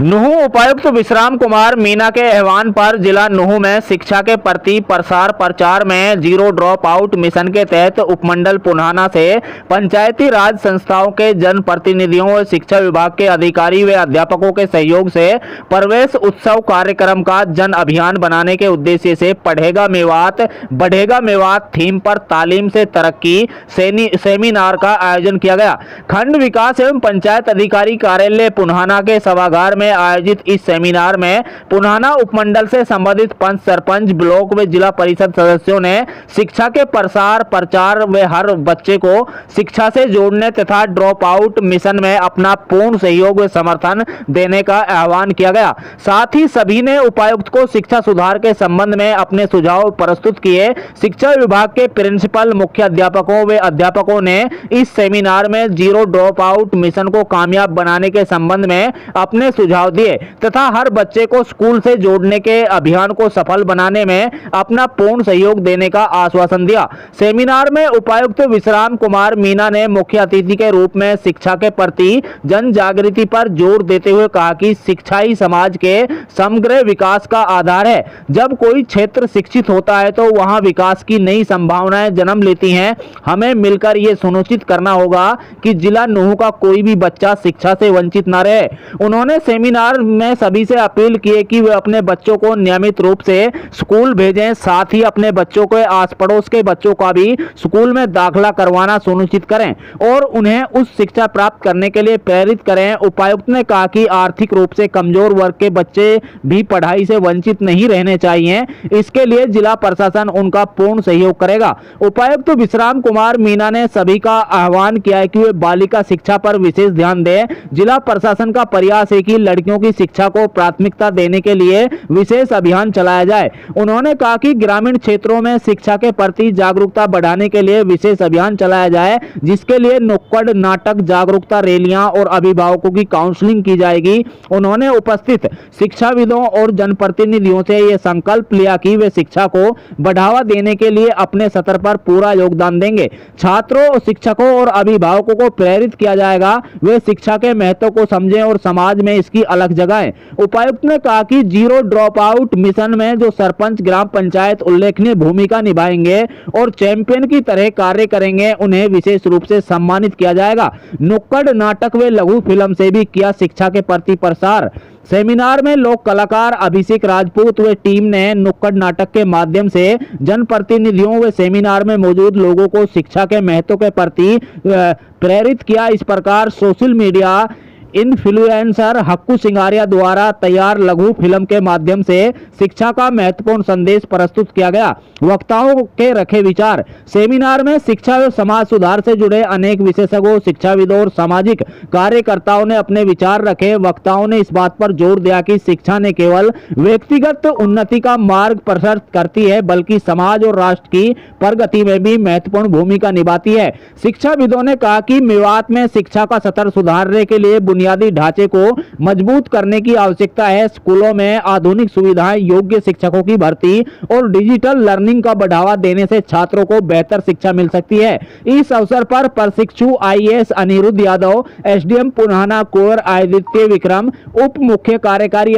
नुहू उपायुक्त विश्राम कुमार मीना के आह्वान पर जिला नुहू में शिक्षा के प्रति प्रसार प्रचार में जीरो ड्रॉप आउट मिशन के तहत उपमंडल पुन्हाना से पंचायती राज संस्थाओं के जनप्रतिनिधियों और शिक्षा विभाग के अधिकारी व अध्यापकों के सहयोग से प्रवेश उत्सव कार्यक्रम का जन अभियान बनाने के उद्देश्य से पढ़ेगा मेवात बढ़ेगा मेवात थीम पर तालीम से तरक्की सेमिनार का आयोजन किया गया। खंड विकास एवं पंचायत अधिकारी कार्यालय पुन्हाना के सभागार में आयोजित इस सेमिनार में पुन्हाना उपमंडल से संबंधित पंच सरपंच ब्लॉक व जिला परिषद सदस्यों ने शिक्षा के प्रसार प्रचार व हर बच्चे को शिक्षा से जोड़ने तथा ड्रॉप आउट मिशन में अपना पूर्ण सहयोग व समर्थन देने का आह्वान किया गया। साथ ही सभी ने उपायुक्त को शिक्षा सुधार के संबंध में अपने सुझाव प्रस्तुत किए। शिक्षा विभाग के प्रिंसिपल मुख्य अध्यापकों व अध्यापकों ने इस सेमिनार में जीरो ड्रॉप आउट मिशन को कामयाब बनाने के संबंध में अपने सुझाव दिए तथा हर बच्चे को स्कूल से जोड़ने के अभियान को सफल बनाने में अपना पूर्ण सहयोग देने का आश्वासन दिया। सेमिनार में उपायुक्त विश्राम कुमार मीना ने मुख्य अतिथि के रूप में शिक्षा के प्रति जन जागृति पर जोर देते हुए कहा कि शिक्षा ही समाज के समग्र विकास का आधार है। जब कोई क्षेत्र शिक्षित होता है तो वहां विकास की नई संभावनाएं जन्म लेती हैं। हमें मिलकर यह सुनिश्चित करना होगा कि जिला नुहू का कोई भी बच्चा शिक्षा से वंचित न रहे। उन्होंने सेमिनार में सभी से अपील की कि वे अपने बच्चों को नियमित रूप से स्कूल भेजें, साथ ही अपने बच्चों को आस पड़ोस के बच्चों का भी स्कूल में दाखिला करवाना सुनिश्चित करें और उन्हें उस शिक्षा प्राप्त करने के लिए प्रेरित करें। उपायुक्त ने कहा कि आर्थिक रूप से कमजोर वर्ग के बच्चे भी पढ़ाई से वंचित नहीं रहने चाहिए। इसके लिए जिला प्रशासन उनका पूर्ण सहयोग करेगा। उपायुक्त विश्राम कुमार मीना ने सभी का आह्वान किया है कि वे बालिका शिक्षा पर विशेष ध्यान दें। जिला प्रशासन का प्रयास है कि लड़कियों की शिक्षा को प्राथमिकता देने के लिए विशेष अभियान चलाया जाए। उन्होंने कहा कि ग्रामीण क्षेत्रों में शिक्षा के प्रति जागरूकता बढ़ाने के लिए विशेष अभियान चलाया जाए, जिसके लिए नुक्कड़ नाटक, जागरूकता रैलियां और अभिभावकों की काउंसलिंग की जाएगी। उन्होंने उपस्थित शिक्षाविदों और जनप्रतिनिधियों से यह संकल्प लिया कि वे शिक्षा को बढ़ावा देने के लिए अपने स्तर पर पूरा योगदान देंगे। छात्रों, शिक्षकों और अभिभावकों को प्रेरित किया जाएगा वे शिक्षा के महत्व को समझें और समाज में इसकी अलग जगह है। उपायुक्त ने कहा कि जीरो ड्रॉप आउट मिशन में जो सरपंच ग्राम पंचायत उल्लेखनीय भूमिका निभाएंगे और चैंपियन की तरह कार्य करेंगे, उन्हें विशेष रूप से सम्मानित किया जाएगा। नुक्कड़ नाटक व लघु फिल्म से भी किया शिक्षा के प्रति प्रसार। सेमिनार में लोक कलाकार अभिषेक राजपूत व टीम ने नुक्कड़ नाटक के माध्यम से जनप्रतिनिधियों व सेमिनार में मौजूद लोगों को शिक्षा के महत्व के प्रति प्रेरित किया। इस प्रकार social media influencer Hakku Singaria द्वारा तैयार लघु फिल्म के माध्यम से शिक्षा का महत्वपूर्ण संदेश प्रस्तुत किया गया। वक्ताओं के रखे विचार। सेमिनार में शिक्षा और समाज सुधार से जुड़े अनेक विशेषज्ञों, शिक्षाविदों और सामाजिक कार्यकर्ताओं ने अपने विचार रखे। वक्ताओं ने इस बात पर जोर दिया कि शिक्षा ने केवल व्यक्तिगत उन्नति का मार्ग प्रशस्त करती है, बल्कि समाज और राष्ट्र की प्रगति में भी महत्वपूर्ण भूमिका निभाती है। शिक्षाविदों ने कहा कि मेवात में शिक्षा का स्तर सुधारने के लिए बुनियादी ढांचे को मजबूत करने की आवश्यकता है। स्कूलों में आधुनिक सुविधाएं, योग्य शिक्षकों की भर्ती और डिजिटल लर्निंग का बढ़ावा देने से छात्रों को बेहतर शिक्षा मिल सकती है। इस अवसर पर प्रशिक्षु आईएएस अनिरुद्ध यादव, एसडीएम पुन्हाना कुंवर आदित्य विक्रम, उप मुख्य कार्यकारी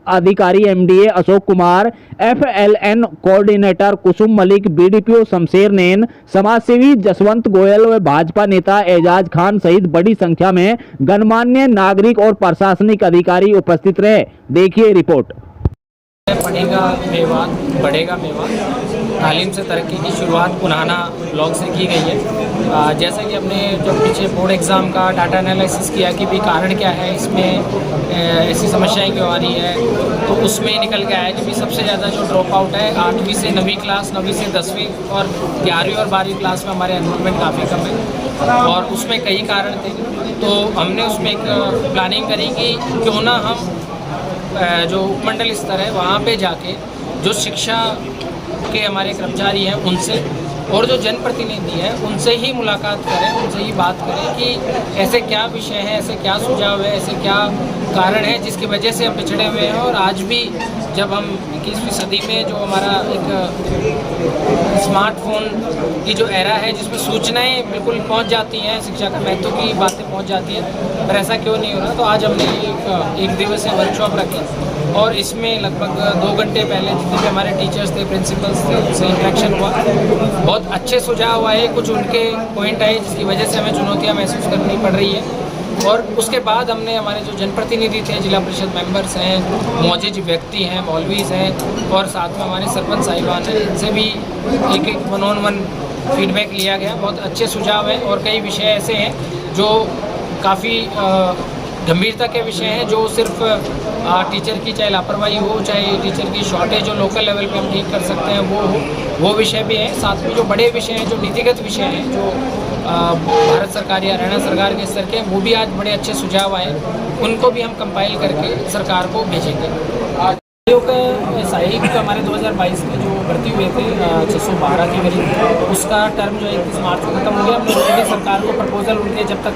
अधिकारी MDA Ashok Kumar, FLN coordinator Kusum Malik, BDPO Shamsher Nain, समाजसेवी जसवंत गोयल व भाजपा नेता एजाज खान सहित बड़ी संख्या में गणमान्य नागरिक और प्रशासनिक अधिकारी उपस्थित रहे। देखिए रिपोर्ट। पढ़ेगा मेवात बढ़ेगा मेवात तालीम से तरक्की की शुरुआत पुन्हाना ब्लॉक से की गई है। जैसा कि हमने जो पीछे बोर्ड एग्ज़ाम का डाटा एनालिसिस किया कि भी कारण क्या है, इसमें ऐसी समस्याएं क्यों आ रही है, तो उसमें निकल के आया कि भी सबसे ज़्यादा जो ड्रॉप आउट है 8वीं से 9वीं क्लास, 9वीं से 10वीं और 11वीं और 12वीं क्लास में हमारे एनरोलमेंट काफ़ी कम है और उसमें कई कारण थे। तो हमने उसमें एक प्लानिंग करी कि क्यों ना हम जो उपमंडल स्तर है वहाँ पे जाके जो शिक्षा के हमारे कर्मचारी हैं उनसे और जो जनप्रतिनिधि हैं उनसे ही मुलाकात करें, उनसे ही बात करें कि ऐसे क्या विषय हैं, ऐसे क्या सुझाव है, ऐसे क्या कारण है जिसकी वजह से हम पिछड़े हुए हैं। और आज भी जब हम 21वीं सदी में जो हमारा एक स्मार्टफोन की जो एरा है जिसमें सूचनाएं बिल्कुल पहुंच जाती हैं, शिक्षा का महत्व की बातें पहुंच जाती हैं, पर ऐसा क्यों नहीं हो रहा। तो आज हमने एक दिवसीय वर्कशॉप रखी और इसमें लगभग 2 घंटे पहले जितने भी हमारे टीचर्स थे, प्रिंसिपल्स थे, उनसे इंटरेक्शन हुआ। बहुत अच्छे सुझाव आए, कुछ उनके पॉइंट आए जिसकी वजह से हमें चुनौतियाँ महसूस करनी पड़ रही है। और उसके बाद हमने हमारे जो जनप्रतिनिधि थे, जिला परिषद मेंबर्स हैं, मौजूद व्यक्ति हैं, मौलवीज़ हैं और साथ में हमारे सरपंच साहिबान हैं, इनसे भी एक 1-on-1 फीडबैक लिया गया। बहुत अच्छे सुझाव हैं और कई विषय ऐसे हैं जो काफ़ी गंभीरता के विषय हैं, जो सिर्फ टीचर की चाहे लापरवाही हो, चाहे टीचर की शॉर्टेज जो लोकल लेवल पे हम ठीक कर सकते हैं वो विषय भी हैं। साथ में जो बड़े विषय हैं, जो नीतिगत विषय हैं, जो भारत सरकार या हरियाणा सरकार के स्तर के, वो भी आज बड़े अच्छे सुझाव आए, उनको भी हम कंपाइल करके सरकार को भेजेंगे। का सहायक हमारे 2022 में जो भर्ती हुए थे 612 के करीब, उसका टर्म जो है 31 मार्च को खत्म हो गया। हमने ऑलरेडी सरकार को प्रपोजल उनके जब तक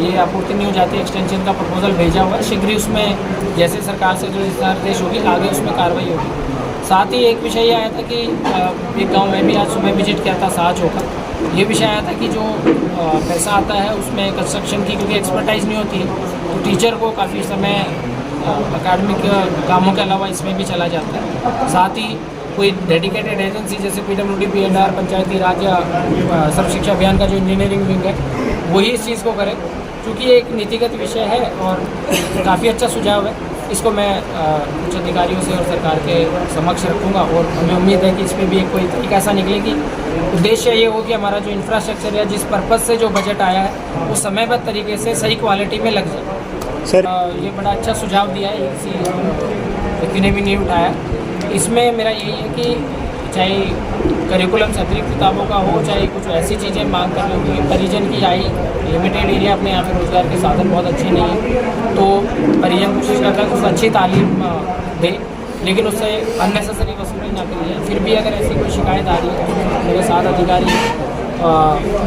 ये आपूर्ति नहीं हो जाती एक्सटेंशन का प्रपोजल भेजा हुआ है। शीघ्र ही उसमें जैसे सरकार से जो निर्देश होगी आगे उसमें कार्रवाई होगी। साथ ही एक विषय ये आया था कि एक गाँव में भी आज सुबह विजिट किया था साज होकर। ये विषय आया था कि जो पैसा आता है उसमें कंस्ट्रक्शन की क्योंकि एक्सपर्टाइज नहीं होती है, तो टीचर को काफ़ी समय अकाडमिक कामों के अलावा इसमें भी चला जाता है। साथ ही कोई डेडिकेटेड एजेंसी जैसे PWD, PNR, पंचायती राज या सर्व शिक्षा अभियान का जो इंजीनियरिंग विंग है वही इस चीज़ को करे, क्योंकि ये एक नीतिगत विषय है और काफ़ी अच्छा सुझाव है। इसको मैं उच्च अधिकारियों से और सरकार के समक्ष रखूँगा और हमें उम्मीद है कि इसमें भी एक कोई तरीका ऐसा निकले कि उद्देश्य ये हो कि हमारा जो इंफ्रास्ट्रक्चर या जिस पर्पज़ से जो बजट आया है वो समयबद्ध तरीके से सही क्वालिटी में लग जाए। सर ये बड़ा अच्छा सुझाव दिया है, किसी व्यक्ति ने भी नहीं उठाया। इसमें मेरा यही है कि चाहे करिकुलम से अतिरिक्त किताबों का हो, चाहे कुछ ऐसी चीज़ें मांग कर रही हो। परिजन की आई लिमिटेड एरिया अपने यहाँ पे रोज़गार के साधन बहुत अच्छे नहीं हैं, तो परिजन कोशिश करता है कि उसको अच्छी तालीम दे, लेकिन उससे अननेसेसरी वसूली ना करिए। फिर भी अगर ऐसी कोई शिकायत आ रही है तो मेरे साथ अधिकारी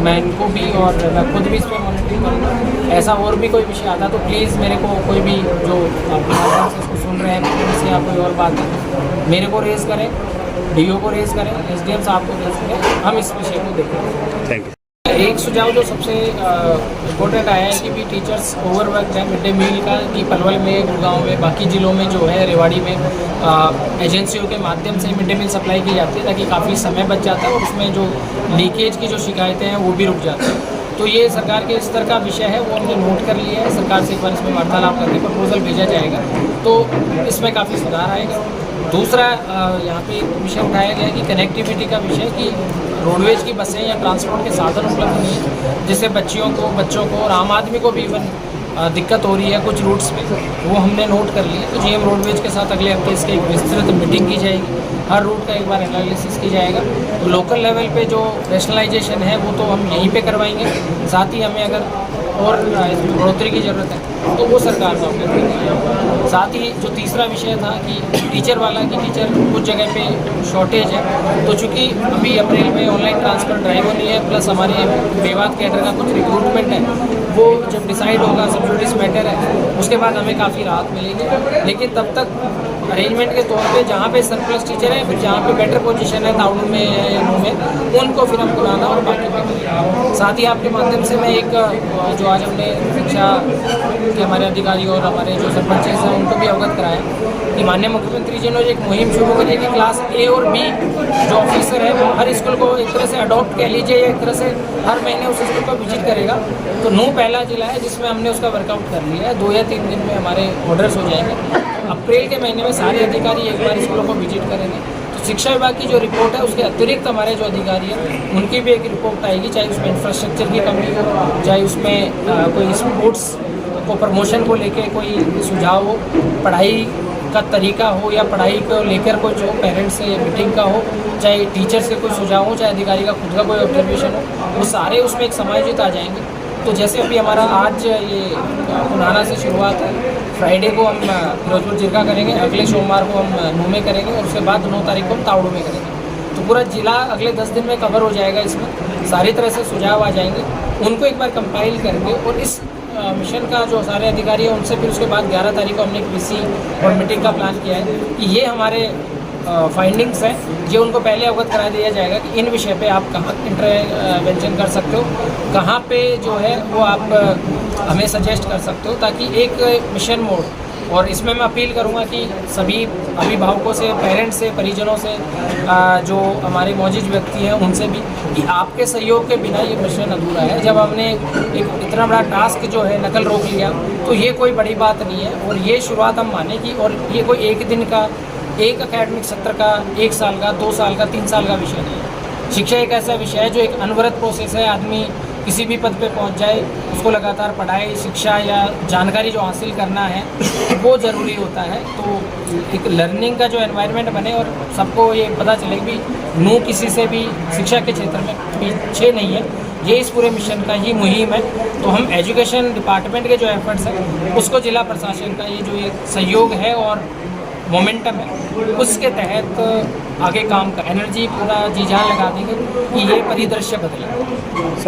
मैं इनको भी और मैं खुद भी इस पर मॉनिटरिंग करूँगा। ऐसा और भी कोई विषय आता तो प्लीज़ मेरे को कोई भी जो आप इसको सुन रहे हैं किसी या कोई और बात है मेरे को रेज़ करें, DO को रेज़ करें, SDM साहब को रेज़ करें, हम इस विषय को देखें। Thank you. एक सुझाव जो सबसे इम्पोर्टेंट आया है कि भी टीचर्स ओवरवर्क है मिड डे मील का, कि पलवल में, गुड़गांव में, बाकी ज़िलों में जो है, रेवाड़ी में एजेंसियों के माध्यम से मिड डे मील सप्लाई की जाती है ताकि काफ़ी समय बच जाता है और उसमें जो लीकेज की जो शिकायतें हैं वो भी रुक जाती हैं। तो ये सरकार के स्तर का विषय है, वो हमने नोट कर लिया है। सरकार से एक बार इसमें वार्तालाप करके प्रपोजल भेजा जाएगा तो इसमें काफ़ी सुधार आएगा। दूसरा यहाँ पे विषय उठाया गया कि कनेक्टिविटी का विषय, कि रोडवेज की बसें या ट्रांसपोर्ट के साधन उपलब्ध नहीं है, जिससे बच्चों को और आम आदमी को भी इवन दिक्कत हो रही है कुछ रूट्स में, वो हमने नोट कर लिया। तो GM रोडवेज के साथ अगले हफ्ते इसकी एक विस्तृत मीटिंग की जाएगी, हर रूट का एक बार एनालिसिस की जाएगा। तो लोकल लेवल पे जो रैशनलाइजेशन है वो तो हम यहीं पे करवाएंगे, साथ ही हमें अगर और इसमें बढ़ोतरी की ज़रूरत है तो वो सरकार का उपयोग करेगी। साथ ही जो तीसरा विषय था कि टीचर वाला, कि टीचर कुछ जगह पे शॉर्टेज है, तो चूँकि अभी अप्रैल में ऑनलाइन ट्रांसफ़र ड्राइव होनी है, प्लस हमारे मेवात कैडर का कुछ रिक्रूटमेंट है, वो जब डिसाइड होगा, सब जुडिस मैटर है, उसके बाद हमें काफ़ी राहत मिलेगी। लेकिन तब तक अरेंजमेंट के तौर पे जहाँ पे सरप्लस टीचर है, फिर जहाँ पे बेटर पोजीशन है ताउडू में या नू में, उनको फिर हम बुलाना और बाकी पे। साथ ही आपके माध्यम से मैं एक जो आज हमने शिक्षा के हमारे अधिकारी और हमारे जो सरपंच हैं उनको भी अवगत कराया कि माननीय मुख्यमंत्री जी ने एक मुहिम शुरू करी कि क्लास A और B जो ऑफिसर है वो हर स्कूल को एक तरह से अडॉप्ट कह लीजिए, या एक तरह से हर महीने उस स्कूल को विजिट करेगा। तो नू पहला जिला है जिसमें हमने उसका वर्कआउट कर लिया है। 2 या 3 दिन में हमारे ऑर्डर्स हो जाएंगे। अप्रैल के महीने में सारे अधिकारी एक बार स्कूलों को विजिट करेंगे। तो शिक्षा विभाग की जो रिपोर्ट है उसके अतिरिक्त हमारे जो अधिकारी हैं उनकी भी एक रिपोर्ट आएगी, चाहे उसमें इंफ्रास्ट्रक्चर की कमी हो, चाहे उसमें कोई स्पोर्ट्स को प्रमोशन को लेके कोई सुझाव हो, पढ़ाई का तरीका हो, या पढ़ाई को लेकर कोई जो पेरेंट्स से मीटिंग का हो, चाहे टीचर से कोई सुझाव हो, चाहे अधिकारी का खुद का कोई ऑब्जर्वेशन हो, वो सारे उसमें एक समायोजित आ जाएंगे। तो जैसे अभी हमारा आज ये पुनाना से शुरुआत है, फ्राइडे को हम फिरोजपुर जिरका करेंगे, अगले सोमवार को हम नू में करेंगे और उसके बाद 9 तारीख को हम ताउडू में करेंगे। तो पूरा जिला अगले 10 दिन में कवर हो जाएगा। इसमें सारी तरह से सुझाव आ जाएंगे, उनको एक बार कंपाइल करके और इस मिशन का जो सारे अधिकारी हैं उनसे फिर उसके बाद 11 तारीख को हमने एक वीसी और मीटिंग का प्लान किया है कि ये हमारे फाइंडिंग्स हैं, ये उनको पहले अवगत करा दिया जाएगा कि इन विषय पे आप कहाँ इंटरवेंशन कर सकते हो, कहाँ पे जो है वो आप हमें सजेस्ट कर सकते हो, ताकि एक मिशन मोड। और इसमें मैं अपील करूंगा कि सभी अभिभावकों से, पेरेंट्स से, परिजनों से, जो हमारे मौजूद व्यक्ति हैं उनसे भी, कि आपके सहयोग के बिना ये मिशन अधूरा है। जब हमने एक इतना बड़ा टास्क जो है नकल रोक लिया, तो ये कोई बड़ी बात नहीं है और ये शुरुआत हम माने कि, और ये कोई एक दिन का, एक एकेडमिक सत्र का, 1 साल का, 2 साल का, 3 साल का विषय नहीं है। शिक्षा एक ऐसा विषय है जो एक अनवरत प्रोसेस है। आदमी किसी भी पद पे पहुंच जाए, उसको लगातार पढ़ाई, शिक्षा या जानकारी जो हासिल करना है वो ज़रूरी होता है। तो एक लर्निंग का जो एनवायरनमेंट बने और सबको ये पता चले कि नू किसी से भी शिक्षा के क्षेत्र में पीछे नहीं है, ये इस पूरे मिशन का ही मुहिम है। तो हम एजुकेशन डिपार्टमेंट के जो एफर्ट्स हैं उसको जिला प्रशासन का ये जो ये सहयोग है और मोमेंटम है, उसके तहत आगे काम कर एनर्जी पूरा जी जान लगा देंगे कि ये परिदृश्य बदले।